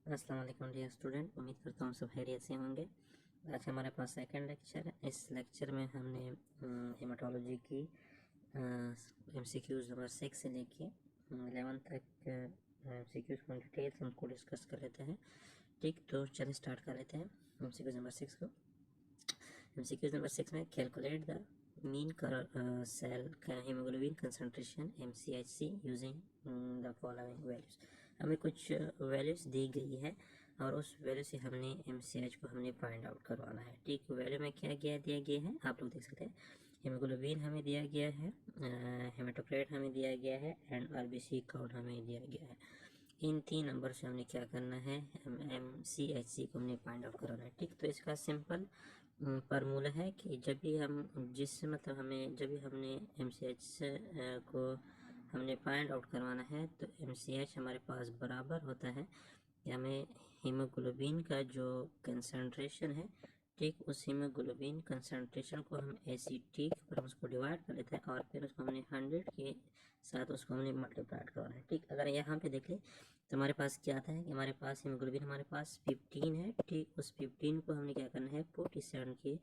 अस्सलाम वालेकुम dear student, उम्मीद करता हूँ सब खैरियत से होंगे। आज हमारे पास सेकंड लेक्चर है। इस लेक्चर में हमने हेमाटोलॉजी की MCQs नंबर 6 से लेके 11 तक MCQs को डिटेल्स हमको डिस्कस कर लेते हैं। ठीक, तो चलिए स्टार्ट कर लेते हैं MCQs नंबर 6 को। MCQs नंबर 6 में calculate the mean cell haemoglobin concentration MCHC using the following values. हमें कुछ वैल्यूज दी गई है और उस वैल्यू से हमने MCH को हमने फाइंड आउट करवाना है। ठीक, वैल्यू में क्या दिया गया है आप लोग देख सकते हैं। हीमोग्लोबिन हमें दिया गया है, हेमाटोक्रेट हमें दिया गया है एंड RBC काउंट हमें दिया गया है। इन 3 नंबर से हमने क्या करना है, MCHC को हमने फाइंड आउट करवाना है। ठीक, तो इसका सिंपल फार्मूला है कि जब भी जब भी हमने MCH को हमने फाइंड आउट करवाना है तो MCH हमारे पास बराबर होता है कि हमें हीमोग्लोबिन का जो कंसंट्रेशन है, ठीक, उस हीमोग्लोबिन कंसंट्रेशन को हम ठीक पर हम उसको डिवाइड कर लेते हैं और फिर उसको हमने 100 के साथ उसको हमने मल्टीप्लाइड करवाना है। ठीक, अगर यहाँ पे देख ले तो हमारे पास क्या आता है कि हमारे पास हीमोग्लोबिन हमारे पास 15 है। ठीक, उस 15 को हमने क्या करना है 47 के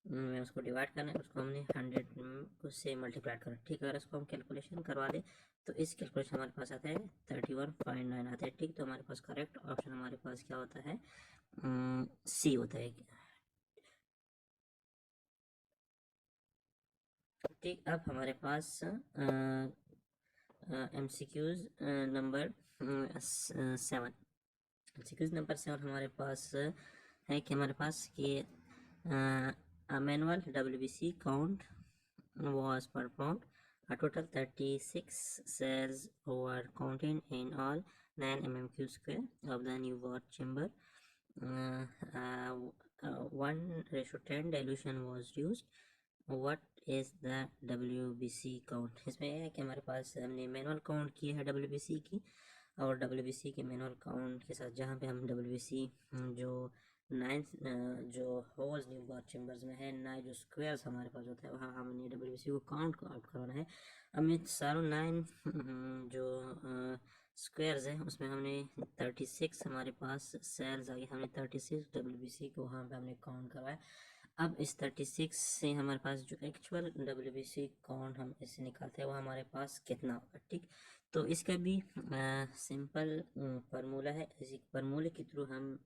में उसको डिवाइड करना है, उसको हमने 100 से मल्टीप्लाई करना है। ठीक, अगर इसको हम कैलकुलेशन करवा दें तो इस कैलकुलेशन हमारे पास आता है 31.9 आता है। ठीक, तो हमारे पास करेक्ट ऑप्शन हमारे पास क्या होता है, सी होता है। ठीक, अब हमारे पास MCQs नंबर 7। MCQs नंबर 7 हमारे पास है कि हमारे पास कि manual WBC count was performed. A total 36 cells were counted in all 9 mmQ square of the new word chamber. 1:10 dilution was used. What is the WBC count? इसमें यह है कि हमारे पास हमने मैनुअल काउंट की है WBC की, और WBC के मैनुअल काउंट के साथ जहाँ पे हम WBC जो 9 जो होल्स न्यू बार चेम्बर्स में है, 9 जो स्क्वायर्स हमारे पास होता है वहाँ हमने WBC को काउंट आउट करवाना है। हमें सारों 9 जो स्क्वायर्स हैं उसमें हमने 36 हमारे पास सेल्स आ गए, हमने 36 WBC को वहाँ पे हमने काउंट करवाया। अब इस 36 से हमारे पास जो एक्चुअल WBC काउंट हम इससे निकालते हैं वो हमारे पास कितना होगा। ठीक, तो इसका भी सिंपल फार्मूला है। इसी फार्मूले के थ्रू हम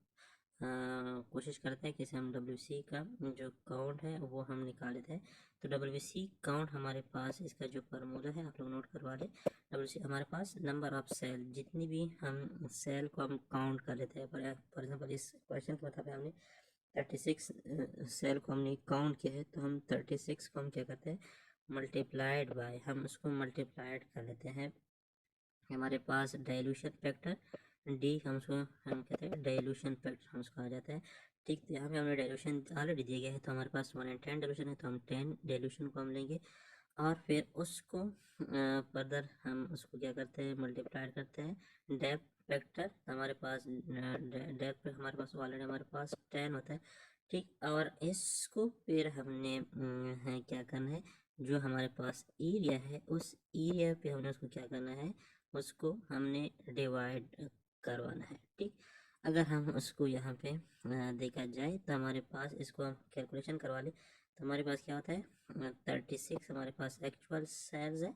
कोशिश करते हैं कि हम WBC का जो काउंट है वो हम निकाल लेते हैं। तो WBC काउंट हमारे पास इसका जो फार्मूला है आप लोग नोट करवा लें। WBC हमारे पास नंबर ऑफ सेल, जितनी भी हम सेल को हम काउंट कर लेते हैं। फॉर एग्जाम्पल इस क्वेश्चन के मुताबिक हमने 36 सेल को हमने काउंट किया है, तो हम 36 को हम क्या करते हैं मल्टीप्लाइड बाय, हम उसको मल्टीप्लाइड कर लेते हैं। हमारे पास डाइल्यूशन फैक्टर डी, हम कहते हैं डाइल्यूशन फैक्टर हम उसको आ जाता है। ठीक, तो यहाँ पे हमने डाइल्यूशन ऑलरेडी दिया गया है, तो हमारे पास 1/10 डाइल्यूशन है, तो हम 10 डाइल्यूशन को हम लेंगे और फिर उसको फर्दर हम उसको क्या करते हैं मल्टीप्लाई करते हैं डेप्थ फैक्टर। हमारे पास डेप्थ हमारे पास ऑलरेडी हमारे पास 10 होता है। ठीक, और इसको फिर हमने क्या करना है, जो हमारे पास एरिया है उस एरिया पे हमने उसको क्या करना है, उसको हमने डिवाइड करवाना है। ठीक, अगर हम उसको यहाँ पे देखा जाए तो हमारे पास इसको हम कैलकुलेशन करवा लें तो हमारे पास क्या होता है 36 हमारे पास एक्चुअल सेल्स है।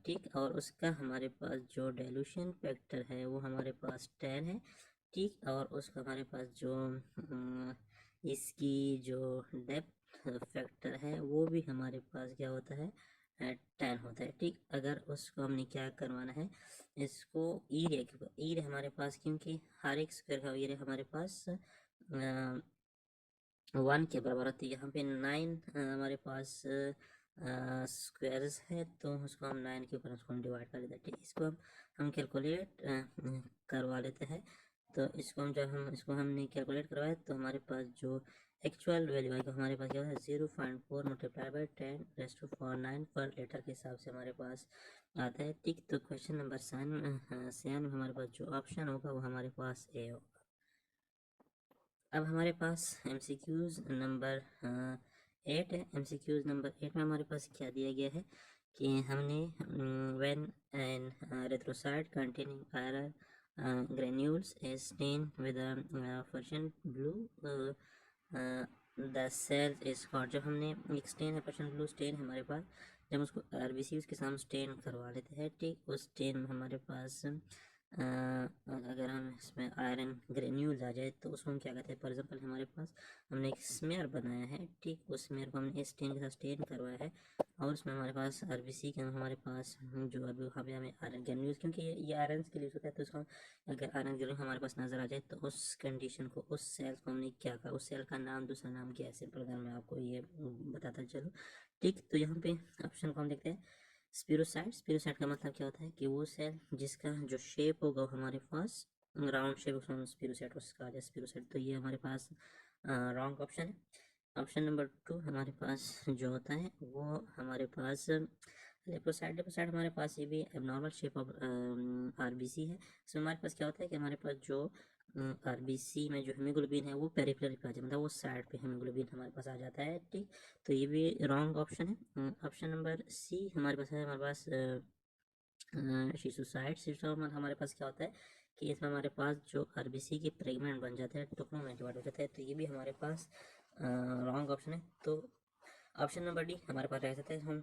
ठीक, और उसका हमारे पास जो डाइल्यूशन फैक्टर है वो हमारे पास 10 है। ठीक, और उसका हमारे पास जो इसकी जो डेप्थ फैक्टर है वो भी हमारे पास क्या होता है 10 होता है। ठीक, अगर उसको हमने क्या करवाना है, इसको एरिया के ऊपर, एरिया हमारे पास क्योंकि हर एक स्क्वायर का एरिया हमारे पास 1 के बराबर होती है। यहाँ पे 9 हमारे पास स्क्वायर्स है, तो उसको हम 9 के ऊपर उसको हम डिवाइड कर देते हैं। ठीक, इसको हम कैलकुलेट करवा लेते हैं। तो इसको हमने कैलकुलेट करवाया तो हमारे पास जो एक्चुअल वैल्यू आएगा हमारे पास क्या है 0.4 मल्टीप्लाई बाई 10⁻⁴ पर लीटर के हिसाब से हमारे पास आता है। ठीक, तो क्वेश्चन नंबर 7 में हमारे पास जो ऑप्शन होगा वो हमारे पास ए होगा। अब हमारे पास MCQs नंबर 8 है। MCQs नंबर 8 में हमारे पास क्या दिया गया है कि हमने when an erythrocyte containing iron granules is stained with a Persian blue. The cell is hot. जब हमने एक स्टेन है, पर्शियन ब्लू स्टेन हमारे पास, जब उसको आरबीसी उसके सामने स्टेन करवा लेते हैं, ठीक, उस स्टेन में हमारे पास अगर हम इसमें आयरन ग्रेन्यूल्स आ जाए तो उसको हम क्या कहते हैं। फॉर एग्जांपल हमारे पास हमने एक स्मेयर बनाया है, ठीक, उस स्मेयर को हमने स्टेन के साथ स्टेन करवाया है और उसमें हमारे पास आरबीसी के हमारे पास जो अभी वहाँ पे हमें आयरन ग्रेन्यूल्स, क्योंकि ये आयरन के लिए होता है, तो इसको अगर आयरन ग्रेन्यूल हमारे पास नज़र आ जाए तो उस कंडीशन को, उस सेल को हमने क्या कहा, उस सेल का नाम, दूसरा नाम क्या है, सिंपल अगर मैं आपको ये बताता चलूँ, ठीक। तो यहाँ पे ऑप्शन को हम देखते हैं स्पिरोसाइट। स्पिरोसाइट का मतलब क्या होता है कि वो सेल जिसका जो शेप होगा हमारे पास राउंड शेप, उसको स्पिरोसाइट उसका आ जाए स्पिरोसाइट। तो ये हमारे पास रॉन्ग ऑप्शन है। ऑप्शन नंबर 2 हमारे पास जो होता है वो हमारे पास लेप्रोसाइट। लेप्रोसाइट हमारे पास ये भी एबनॉर्मल शेप ऑफ आरबीसी है। इसमें हमारे पास क्या होता है कि हमारे पास जो आरबीसी में जो हीमोग्लोबिन है वो पेरिफेरल पे आ जाता है, मतलब वो साइड पे हीमोग्लोबिन हमारे पास आ जाता है, ठीक। तो ये भी रॉन्ग ऑप्शन है। ऑप्शन नंबर सी हमारे पास है, हमारे पास शिशुसाइड। शिशुसाइड हमारे पास क्या होता है कि इसमें हमारे पास जो आरबीसी के फ्रेगमेंट बन जाते हैं, टुकड़ों में डिवाइड हो जाता है, तो ये भी हमारे पास रॉन्ग ऑप्शन है। तो ऑप्शन नंबर डी हमारे पास रह जाता है, हम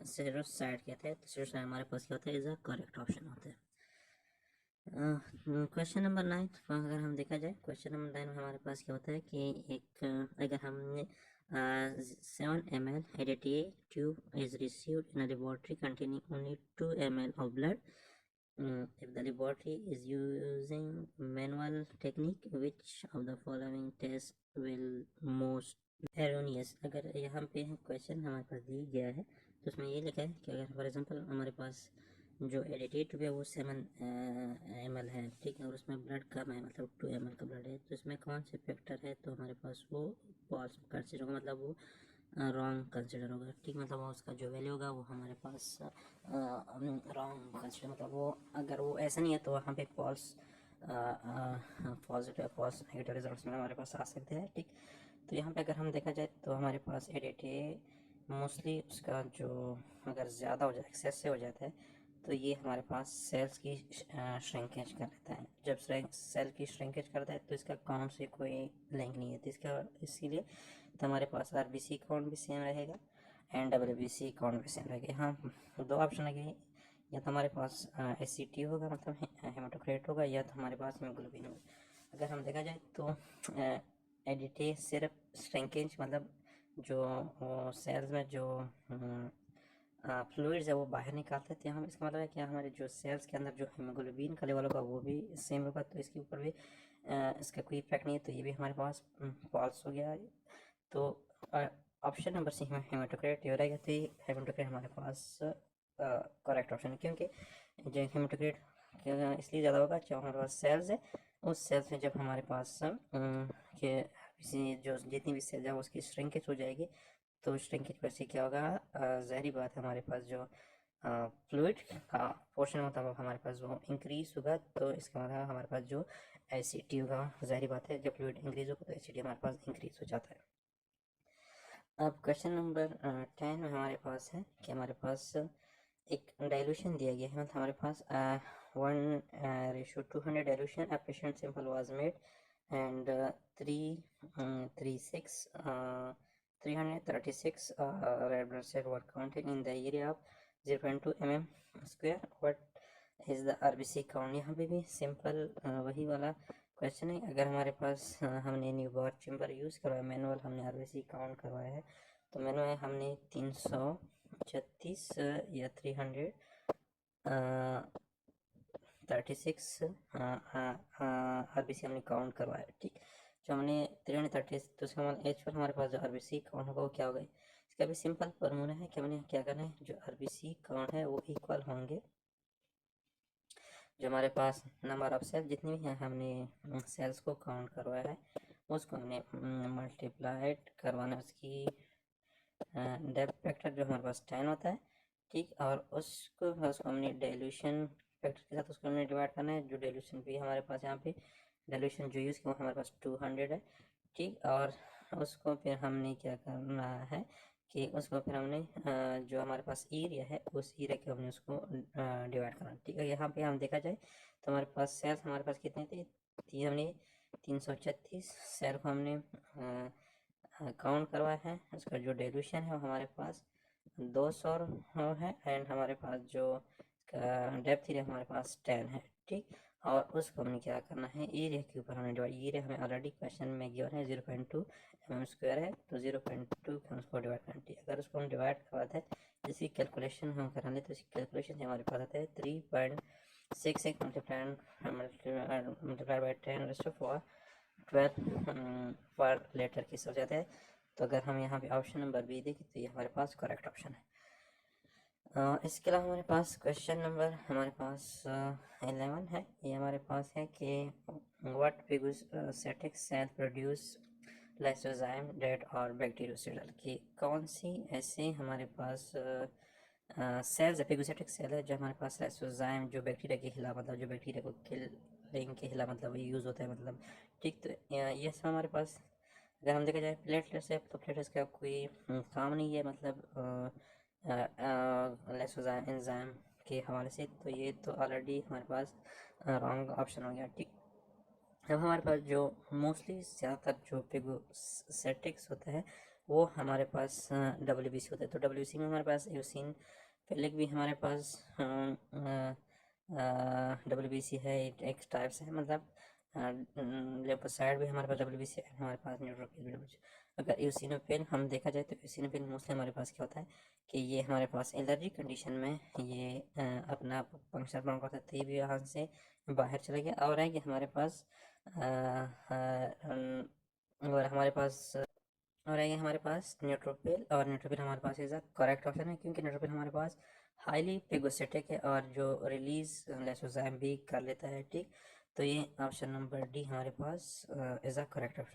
सेरोसाइड कहते हैं, तो सेरोसाइड हमारे पास क्या होता है, इज अ करेक्ट ऑप्शन होता है। क्वेश्चन नंबर 9 अगर हम देखा जाए, क्वेश्चन नंबर 9 में हमारे पास क्या होता है कि एक अगर हमने 7 ml ADTA tube is received in a laboratory containing only 2 ml of blood. If the laboratory is using manual technique, which of the following test will most erroneous? अगर यहाँ पे क्वेश्चन हमारे पास दिया गया है तो उसमें ये लिखा है कि अगर फॉर एग्जांपल हमारे पास जो एडिटेड है वो 7 ml है, ठीक है, और उसमें ब्लड कम है, मतलब 2 ml का ब्लड है, तो इसमें कौन से फैक्टर है, तो हमारे पास वो फॉल्स कंसिडर होगा, मतलब वो रॉन्ग कंसिडर होगा, ठीक, मतलब वो उसका जो वैल्यू होगा वो हमारे पास रॉन्ग कंसिडर, मतलब वो अगर वो ऐसा नहीं है तो वहाँ पे false positive false negative results में हमारे पास आ सकते हैं, ठीक। तो यहाँ पे अगर हम देखा जाए तो हमारे पास एडिटे मोस्टली उसका जो अगर ज़्यादा हो जाए, एक्सेस से हो जाता है, तो ये हमारे पास सेल्स की श्रिंकेज कर देता है। जब सेल की श्रिंकेज करता है तो इसका काउंट से कोई लिंक नहीं है, तो इसका इसीलिए तो हमारे पास आरबीसी काउंट भी सेम रहेगा एंड डब्ल्यूबीसी काउंट भी सेम रहेगा। यहाँ दो ऑप्शन लगे, या तो हमारे पास एससीटी होगा, मतलब हेमाटोक्रेट होगा, या तो हमारे पास हीमोग्लोबिन होगा। अगर हम देखा जाए तो एडिटे सिर्फ श्रिंकेज, मतलब जो सेल्स में जो फ्लूइड्स है वो बाहर निकालते थे हम, इसका मतलब है कि हमारे जो सेल्स के अंदर जो हीमोग्लोबिन का लेवल होगा वो भी सेम होगा, तो इसके ऊपर भी इसका कोई इफेक्ट नहीं है, तो ये भी हमारे पास फॉल्स हो गया। तो ऑप्शन नंबर सी हेमाटोक्रेट ये रहेगा, तो ये हेमाटोक्रेट हमारे पास करेक्ट ऑप्शन है, क्योंकि जो हेमाटोक्रेट इसलिए ज़्यादा होगा जब हमारे पास सेल्स है, उस सेल्स में जब हमारे पास के जो जितनी भी सेल्स है उसकी श्रिंकेज हो जाएगी, तो श्रिंकेज पर से क्या होगा, ज़ाहिर बात है हमारे पास जो फ्लूइड का पोर्शन होता है वो हमारे पास वो इंक्रीज होगा, तो इसका मतलब हमारे पास जो एसिडिटी होगा, ज़ाहिर बात है जब फ्लूइड इंक्रीज होगा तो एसिडिटी हमारे पास इंक्रीज हो जाता है। अब क्वेश्चन नंबर 10 में हमारे पास है कि हमारे पास एक डाइल्यूशन दिया गया है, मतलब हमारे पास 1:200 dilution a patient sample was made and 336 red blood cells were counted in the area of 0.2 mm square. What is the RBC count? यहाँ पे भी सिंपल वही वाला क्वेश्चन है। अगर हमारे पास हमने न्यूबॉर चैम्बर यूज़ करवाया, मैनुअल हमने आरबीसी काउंट करवाया है, तो मैनुअल हमने 336 या 336 आरबीसी हमने काउंट करवाया, ठीक। जो हमने 336 तो उसका मतलब एच पर हमारे पास जो आरबीसी काउंट होगा वो क्या होगा, इसका भी सिंपल फॉर्मूला है कि हमने क्या करना है, जो आरबीसी काउंट है वो इक्वल होंगे जो हमारे पास नंबर ऑफ सेल जितनी भी हमने सेल्स को काउंट करवाया है उसको हमने मल्टीप्लाइड करवाना, उसकी डेप्थ फैक्टर जो हमारे पास 10 होता है, ठीक, और उसको हमने डाइल्यूशन फैक्टर के साथ उसको हमने डिवाइड करना है। जो डाइल्यूशन भी हमारे पास यहाँ पे डाइल्यूशन जो यूज़ किया वो हमारे पास 200 है, ठीक, और उसको फिर हमने क्या करना है कि उसको फिर हमने जो हमारे पास एरिया है उस एरिया के हमने उसको डिवाइड करना। ठीक है, यहाँ पे हम देखा जाए तो हमारे पास सेल्स हमारे पास कितने थे, हमने 336 सेल को हमने काउंट करवाया है। उसका जो डेल्यूशन है वो हमारे पास 200 है, एंड हमारे पास जो डेप्थ एरिया हमारे पास 10 है। ठीक, और उसको हमने क्या करना है, एरिया के ऊपर हमने डिवाइड, एरिया हमें ऑलरेडी क्वेश्चन में गिवन है 0.2 mm² है, तो 0.2 हम उसको डिवाइड करते हैं। अगर उसको हम डिवाइड करवाते हैं, इसकी कैलकुलेशन हम करा लें तो इसकी कैलकुलेशन हमारे पास आता है 3.66 मल्टीप्लाइड बाई 10⁻⁴ पर लेटर की हो जाता है। तो अगर हम यहाँ पे ऑप्शन नंबर बी देखें तो ये हमारे पास करेक्ट ऑप्शन है। इसके अलावा हमारे पास क्वेश्चन नंबर हमारे पास 11 है। ये हमारे पास है कि what phagocytic cell produce lysozyme that और बैक्टीरियोसिडल, की कौन सी ऐसे हमारे पास सेल्स फेगोसाइटिक सेल है जो हमारे पास लाइसोजाइम जो बैक्टीरिया के खिलाफ, मतलब जो बैक्टीरिया को किलिंग के खिलाफ मतलब यूज़ होता है, मतलब ठीक। तो ये सब हमारे पास अगर हम देखा जाए प्लेटलेट्स है तो प्लेटलेट्स का कोई काम नहीं है, मतलब लाइसोजाइम एंजाइम के हवाले से। तो ये तो ऑलरेडी हमारे पास रॉन्ग ऑप्शन हो गया। ठीक, अब हमारे पास जो मोस्टली ज़्यादातर जो फेगोसाइटिक्स होता है वो हमारे पास WBC होता है। तो WBC में हमारे पास एओसिनोफिलिक भी हमारे पास WBC है, एक टाइप्स है, मतलब लिम्फोसाइट भी हमारे पास WBC है, हमारे पास न्यूट्रोफिल भी। अगर एओसिनोफिल हम देखा जाए तो एओसिनोफिल मोस्टली हमारे पास क्या होता है कि ये हमारे पास एलर्जी कंडीशन में ये अपना फंक्शन बंद करता है, तो ये भी यहाँ से बाहर चला गया। और है कि हमारे पास और हमारे पास और है हमारे पास न्यूट्रोफिल, और न्यूट्रोफिल हमारे पास इज अ करेक्ट ऑप्शन है, क्योंकि न्यूट्रोफिल हमारे पास हाईली फेगोसाइटिक है और जो रिलीज लाइसोजाइम भी कर लेता है। ठीक, तो ये ऑप्शन नंबर डी हमारे पास इज अ करेक्ट ऑप्शन।